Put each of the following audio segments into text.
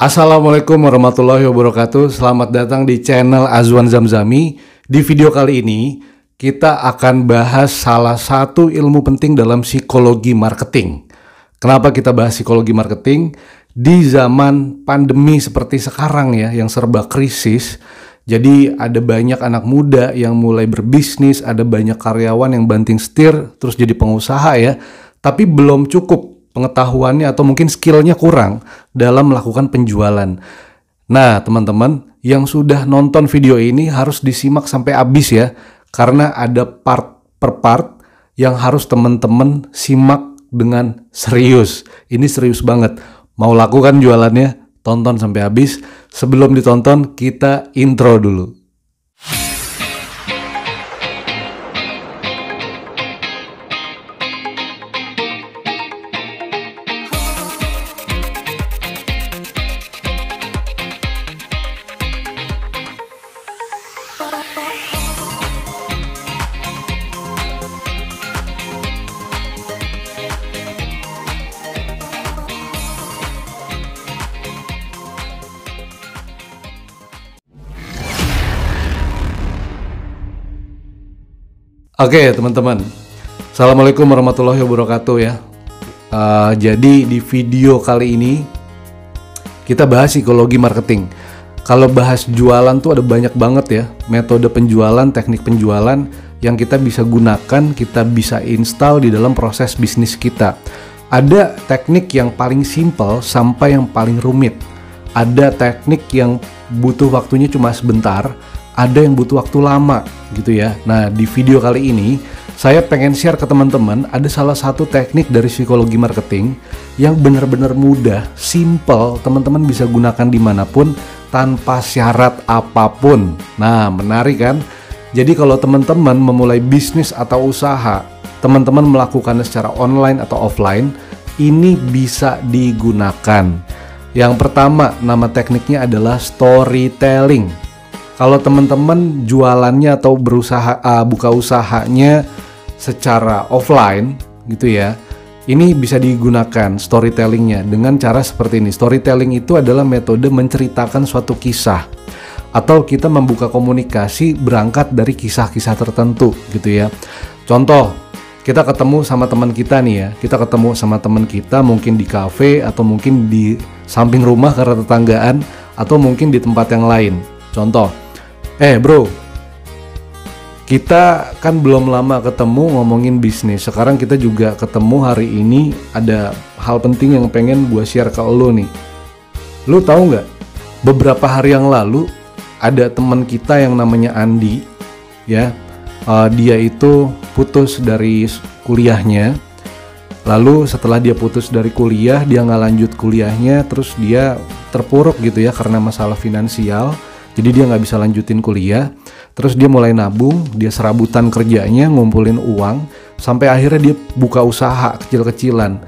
Assalamualaikum warahmatullahi wabarakatuh. Selamat datang di channel Azwan Zamzami. Di video kali ini kita akan bahas salah satu ilmu penting dalam psikologi marketing. Kenapa kita bahas psikologi marketing? Di zaman pandemi seperti sekarang ya, yang serba krisis. Jadi ada banyak anak muda yang mulai berbisnis, ada banyak karyawan yang banting setir terus jadi pengusaha ya. Tapi belum cukup pengetahuannya atau mungkin skillnya kurang dalam melakukan penjualan. Nah teman-teman yang sudah nonton video ini harus disimak sampai habis ya, karena ada part per part yang harus teman-teman simak dengan serius. Ini serius banget. Mau lakukan jualannya? Tonton sampai habis. Sebelum ditonton kita intro dulu. Oke teman-teman, Assalamualaikum warahmatullahi wabarakatuh ya. Jadi di video kali ini kita bahas psikologi marketing. Kalau bahas jualan tuh ada banyak banget ya metode penjualan, teknik penjualan yang kita bisa gunakan, kita bisa install di dalam proses bisnis kita. Ada teknik yang paling simple sampai yang paling rumit. Ada teknik yang butuh waktunya cuma sebentar, ada yang butuh waktu lama gitu ya. Nah di video kali ini saya pengen share ke teman-teman ada salah satu teknik dari psikologi marketing yang benar-benar mudah, simple, teman-teman bisa gunakan dimanapun tanpa syarat apapun. Nah menarik kan? Jadi kalau teman-teman memulai bisnis atau usaha, teman-teman melakukannya secara online atau offline, ini bisa digunakan. Yang pertama, nama tekniknya adalah storytelling. Kalau teman-teman jualannya atau berusaha buka usahanya secara offline gitu ya, ini bisa digunakan storytellingnya dengan cara seperti ini. Storytelling itu adalah metode menceritakan suatu kisah atau kita membuka komunikasi berangkat dari kisah-kisah tertentu gitu ya. Contoh, kita ketemu sama teman kita nih ya, kita ketemu sama teman kita mungkin di kafe atau mungkin di samping rumah karena tetanggaan atau mungkin di tempat yang lain. Contoh, bro, kita kan belum lama ketemu ngomongin bisnis. Sekarang kita juga ketemu hari ini, ada hal penting yang pengen gue share ke lo nih. Lo tahu nggak? Beberapa hari yang lalu ada teman kita yang namanya Andi, ya. Dia itu putus dari kuliahnya. Lalu setelah dia putus dari kuliah, dia nggak lanjut kuliahnya, terus dia terpuruk gitu ya karena masalah finansial. Jadi dia nggak bisa lanjutin kuliah, terus dia mulai nabung, dia serabutan kerjanya, ngumpulin uang, sampai akhirnya dia buka usaha kecil-kecilan.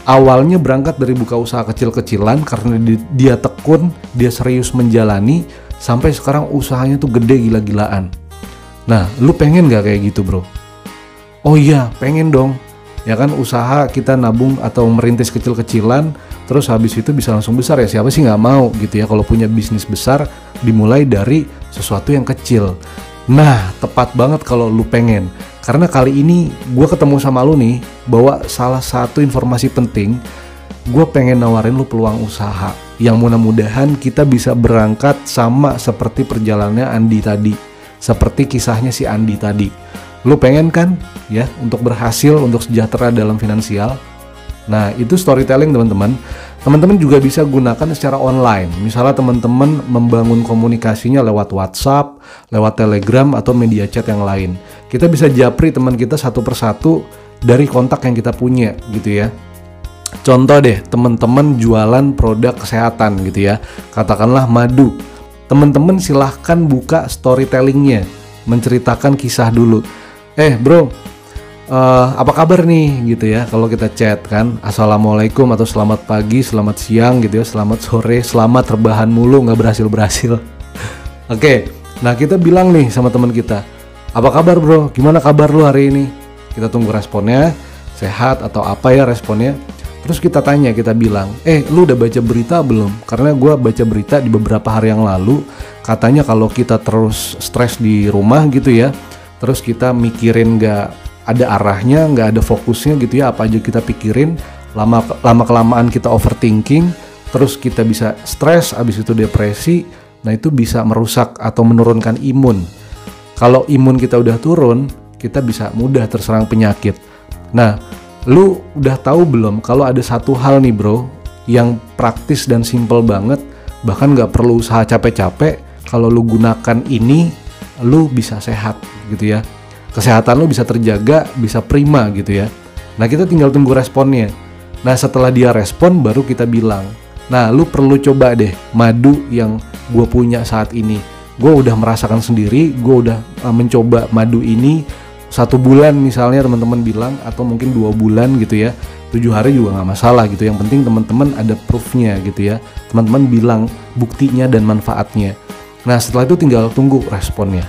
Awalnya berangkat dari buka usaha kecil-kecilan karena dia tekun, dia serius menjalani, sampai sekarang usahanya tuh gede gila-gilaan. Nah, lu pengen nggak kayak gitu bro? Oh iya, pengen dong. Ya kan usaha kita nabung atau merintis kecil-kecilan, terus habis itu bisa langsung besar ya. Siapa sih nggak mau gitu ya kalau punya bisnis besar dimulai dari sesuatu yang kecil. Nah tepat banget kalau lu pengen, karena kali ini gue ketemu sama lu nih bawa salah satu informasi penting. Gue pengen nawarin lu peluang usaha yang mudah-mudahan kita bisa berangkat sama seperti perjalanannya Andi tadi, seperti kisahnya si Andi tadi. Lu pengen kan ya untuk berhasil, untuk sejahtera dalam finansial? Nah itu storytelling teman-teman. Teman-teman juga bisa gunakan secara online. Misalnya teman-teman membangun komunikasinya lewat WhatsApp, lewat Telegram atau media chat yang lain. Kita bisa japri teman kita satu persatu dari kontak yang kita punya gitu ya. Contoh deh, teman-teman jualan produk kesehatan gitu ya, katakanlah madu. Teman-teman silahkan buka storytellingnya, menceritakan kisah dulu. Bro, apa kabar nih gitu ya. Kalau kita chat kan, assalamualaikum atau selamat pagi, selamat siang gitu ya, selamat sore, selamat rebahan mulu nggak berhasil. Oke, nah kita bilang nih sama teman kita, apa kabar bro, gimana kabar lu hari ini? Kita tunggu responnya, sehat atau apa ya responnya. Terus kita tanya, kita bilang, lu udah baca berita belum? Karena gue baca berita di beberapa hari yang lalu, katanya kalau kita terus stres di rumah gitu ya, terus kita mikirin gak ada arahnya, gak ada fokusnya gitu ya, apa aja kita pikirin, lama-kelamaan kita overthinking, terus kita bisa stres, abis itu depresi, nah itu bisa merusak atau menurunkan imun. Kalau imun kita udah turun, kita bisa mudah terserang penyakit. Nah, lu udah tahu belum kalau ada satu hal nih bro yang praktis dan simple banget, bahkan gak perlu usaha capek-capek, kalau lu gunakan ini lu bisa sehat gitu ya, kesehatan lu bisa terjaga, bisa prima gitu ya. Nah kita tinggal tunggu responnya. Nah setelah dia respon baru kita bilang, nah lu perlu coba deh madu yang gue punya saat ini. Gue udah merasakan sendiri, gue udah mencoba madu ini 1 bulan misalnya teman-teman bilang, atau mungkin 2 bulan gitu ya, 7 hari juga nggak masalah gitu. Yang penting teman-teman ada proofnya gitu ya, teman-teman bilang buktinya dan manfaatnya. Nah setelah itu tinggal tunggu responnya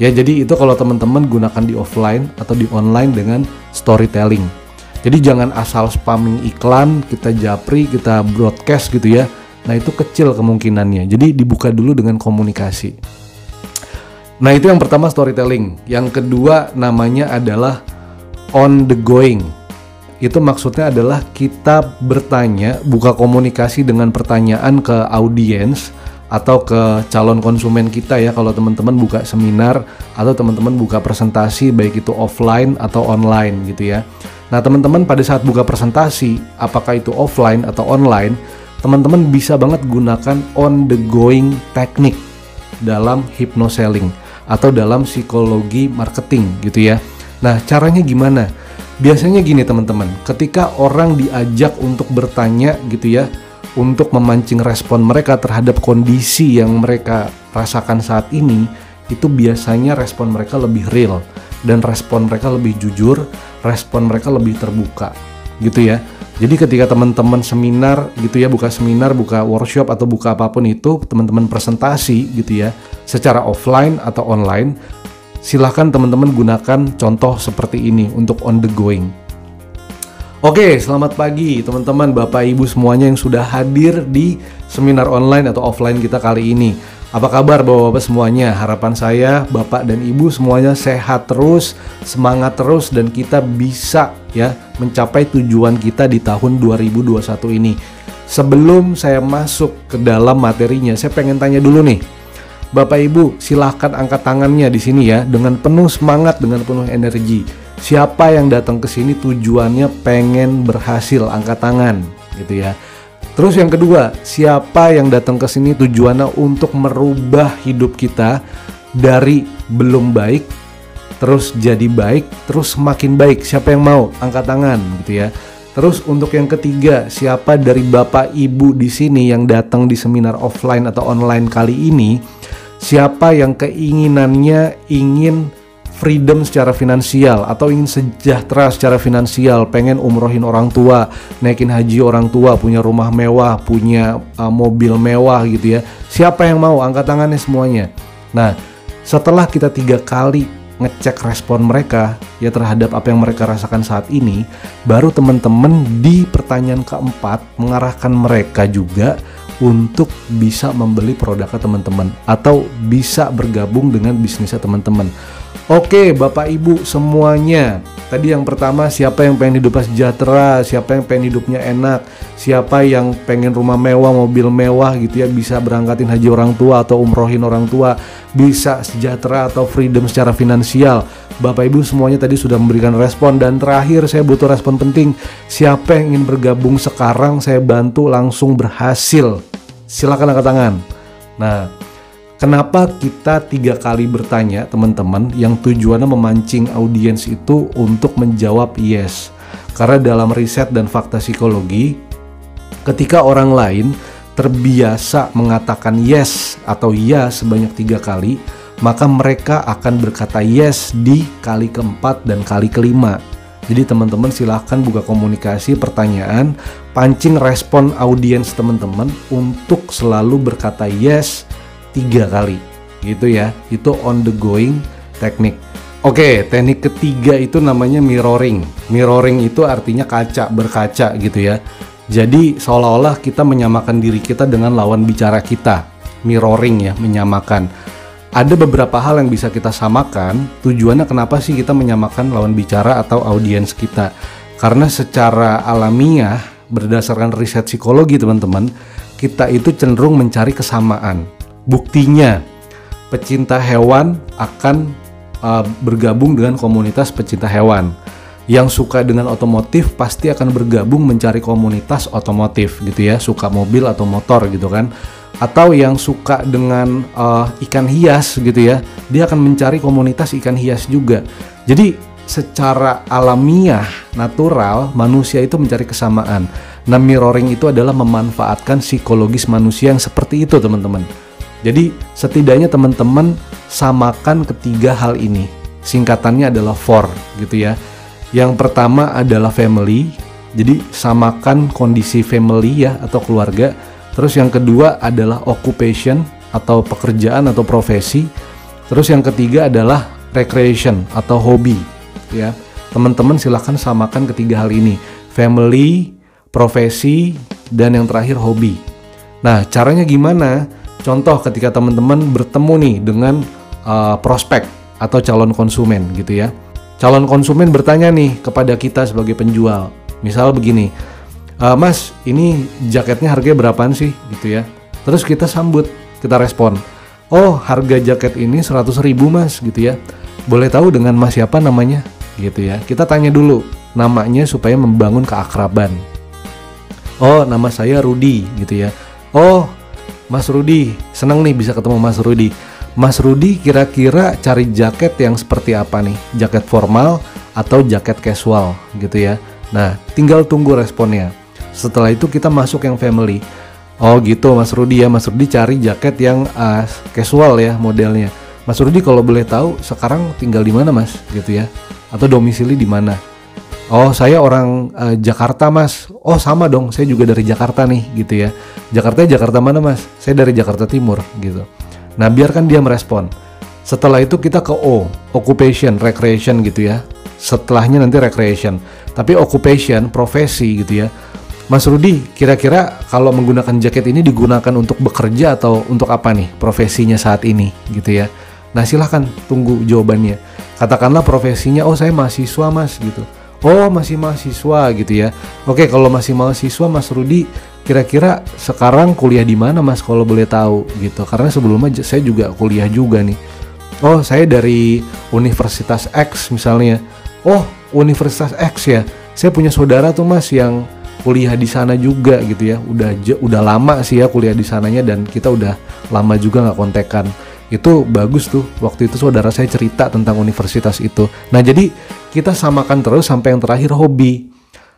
ya. Jadi itu kalau teman-teman gunakan di offline atau di online dengan storytelling. Jadi jangan asal spamming iklan, kita japri, kita broadcast gitu ya. Nah itu kecil kemungkinannya, jadi dibuka dulu dengan komunikasi. Nah itu yang pertama, storytelling. Yang kedua namanya adalah on the going. Itu maksudnya adalah kita bertanya, buka komunikasi dengan pertanyaan ke audiens atau ke calon konsumen kita ya. Kalau teman-teman buka seminar atau teman-teman buka presentasi, baik itu offline atau online gitu ya. Nah teman-teman pada saat buka presentasi, apakah itu offline atau online, teman-teman bisa banget gunakan on the going teknik dalam hypnoselling atau dalam psikologi marketing gitu ya. Nah caranya gimana? Biasanya gini teman-teman, ketika orang diajak untuk bertanya gitu ya, untuk memancing respon mereka terhadap kondisi yang mereka rasakan saat ini, itu biasanya respon mereka lebih real, dan respon mereka lebih jujur, respon mereka lebih terbuka gitu ya. Jadi ketika teman-teman seminar gitu ya, buka seminar, buka workshop atau buka apapun itu, teman-teman presentasi gitu ya, secara offline atau online, silahkan teman-teman gunakan contoh seperti ini untuk on the going. Oke, selamat pagi teman-teman, Bapak Ibu semuanya yang sudah hadir di seminar online atau offline kita kali ini. Apa kabar Bapak-Bapak semuanya? Harapan saya Bapak dan Ibu semuanya sehat terus, semangat terus, dan kita bisa ya mencapai tujuan kita di tahun 2021 ini. Sebelum saya masuk ke dalam materinya, saya pengen tanya dulu nih. Bapak Ibu silahkan angkat tangannya di sini ya, dengan penuh semangat, dengan penuh energi. Siapa yang datang ke sini tujuannya pengen berhasil, angkat tangan gitu ya. Terus yang kedua, siapa yang datang ke sini tujuannya untuk merubah hidup kita dari belum baik terus jadi baik, terus semakin baik. Siapa yang mau? Angkat tangan gitu ya. Terus untuk yang ketiga, siapa dari Bapak Ibu di sini yang datang di seminar offline atau online kali ini, siapa yang keinginannya ingin freedom secara finansial atau ingin sejahtera secara finansial, pengen umrohin orang tua, naikin haji orang tua, punya rumah mewah, punya mobil mewah gitu ya. Siapa yang mau? Angkat tangannya semuanya. Nah, setelah kita 3 kali ngecek respon mereka ya terhadap apa yang mereka rasakan saat ini, baru teman-teman di pertanyaan keempat mengarahkan mereka juga untuk bisa membeli produknya teman-teman atau bisa bergabung dengan bisnisnya teman-teman. Oke Bapak Ibu semuanya, tadi yang pertama siapa yang pengen hidupnya sejahtera, siapa yang pengen hidupnya enak, siapa yang pengen rumah mewah, mobil mewah gitu ya, bisa berangkatin haji orang tua atau umrohin orang tua, bisa sejahtera atau freedom secara finansial. Bapak Ibu semuanya tadi sudah memberikan respon. Dan terakhir saya butuh respon penting, siapa yang ingin bergabung sekarang, saya bantu langsung berhasil. Silakan angkat tangan. Nah, kenapa kita 3 kali bertanya teman-teman, yang tujuannya memancing audiens itu untuk menjawab yes. Karena dalam riset dan fakta psikologi, ketika orang lain terbiasa mengatakan yes atau ya sebanyak 3 kali, maka mereka akan berkata yes di kali keempat dan kali kelima. Jadi teman-teman silahkan buka komunikasi, pertanyaan, pancing respon audiens teman-teman untuk selalu berkata yes 3 kali gitu ya. Itu on the going teknik. Oke, teknik ketiga itu namanya mirroring. Mirroring itu artinya kaca, berkaca gitu ya. Jadi seolah-olah kita menyamakan diri kita dengan lawan bicara kita. Mirroring ya, menyamakan. Ada beberapa hal yang bisa kita samakan. Tujuannya kenapa sih kita menyamakan lawan bicara atau audiens kita? Karena secara alamiah, berdasarkan riset psikologi teman-teman, kita itu cenderung mencari kesamaan. Buktinya, pecinta hewan akan bergabung dengan komunitas pecinta hewan. Yang suka dengan otomotif pasti akan bergabung mencari komunitas otomotif gitu ya, suka mobil atau motor gitu kan. Atau yang suka dengan ikan hias gitu ya, dia akan mencari komunitas ikan hias juga. Jadi secara alamiah, natural, manusia itu mencari kesamaan. Nah, mirroring itu adalah memanfaatkan psikologis manusia yang seperti itu teman-teman. Jadi setidaknya teman-teman samakan ketiga hal ini. Singkatannya adalah FOR gitu ya. Yang pertama adalah family. Jadi samakan kondisi family ya atau keluarga. Terus yang kedua adalah occupation atau pekerjaan atau profesi. Terus yang ketiga adalah recreation atau hobi ya. Teman-teman silahkan samakan ketiga hal ini. Family, profesi, dan yang terakhir hobi. Nah, caranya gimana? Contoh ketika teman-teman bertemu nih dengan prospek atau calon konsumen gitu ya. Calon konsumen bertanya nih kepada kita sebagai penjual. Misal begini, Mas ini jaketnya harganya berapaan sih gitu ya. Terus kita sambut, kita respon, oh harga jaket ini 100.000 mas gitu ya. Boleh tahu dengan mas siapa namanya gitu ya. Kita tanya dulu namanya supaya membangun keakraban. Oh nama saya Rudi gitu ya. Oh Mas Rudi, senang nih bisa ketemu Mas Rudi. Mas Rudi kira-kira cari jaket yang seperti apa nih? Jaket formal atau jaket casual gitu ya. Nah, tinggal tunggu responnya. Setelah itu kita masuk yang family. Oh gitu Mas Rudi ya, Mas Rudi cari jaket yang casual ya modelnya. Mas Rudi kalau boleh tahu sekarang tinggal di mana Mas gitu ya? Atau domisili di mana? Oh saya orang Jakarta mas. Oh sama dong, saya juga dari Jakarta nih gitu ya. Jakarta mana mas? Saya dari Jakarta Timur gitu. Nah biarkan dia merespon. Setelah itu kita ke O, occupation, recreation gitu ya. Setelahnya nanti recreation. Tapi occupation, profesi gitu ya. Mas Rudi, kira-kira kalau menggunakan jaket ini digunakan untuk bekerja atau untuk apa nih profesinya saat ini gitu ya. Nah silahkan tunggu jawabannya. Katakanlah profesinya, oh saya mahasiswa mas gitu. Oh masih mahasiswa gitu ya. Oke kalau masih mahasiswa Mas Rudi kira-kira sekarang kuliah di mana Mas kalau boleh tahu gitu. Karena sebelumnya saya juga kuliah juga nih. Oh saya dari Universitas X misalnya. Oh Universitas X ya. Saya punya saudara tuh Mas yang kuliah di sana juga gitu ya. Udah lama sih ya kuliah di sananya dan kita udah lama juga nggak kontekan. Itu bagus tuh, waktu itu saudara saya cerita tentang universitas itu. Nah jadi kita samakan terus sampai yang terakhir hobi.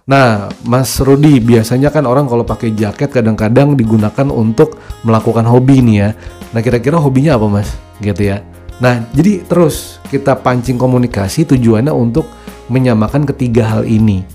Nah Mas Rudi, biasanya kan orang kalau pakai jaket kadang-kadang digunakan untuk melakukan hobi nih ya. Nah kira-kira hobinya apa Mas? Gitu ya. Nah jadi terus kita pancing komunikasi tujuannya untuk menyamakan ketiga hal ini.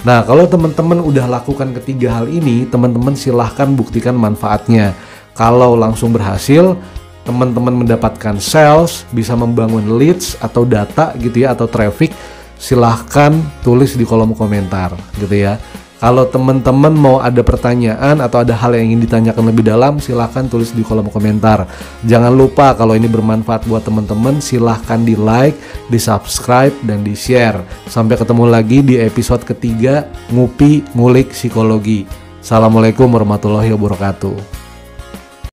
Nah kalau teman-teman udah lakukan ketiga hal ini, teman-teman silahkan buktikan manfaatnya. Kalau langsung berhasil, teman-teman mendapatkan sales, bisa membangun leads atau data gitu ya, atau traffic, silahkan tulis di kolom komentar gitu ya. Kalau teman-teman mau ada pertanyaan atau ada hal yang ingin ditanyakan lebih dalam, silahkan tulis di kolom komentar. Jangan lupa kalau ini bermanfaat buat teman-teman, silahkan di like, di subscribe, dan di share. Sampai ketemu lagi di episode ketiga Ngupi Ngulik Psikologi. Assalamualaikum warahmatullahi wabarakatuh.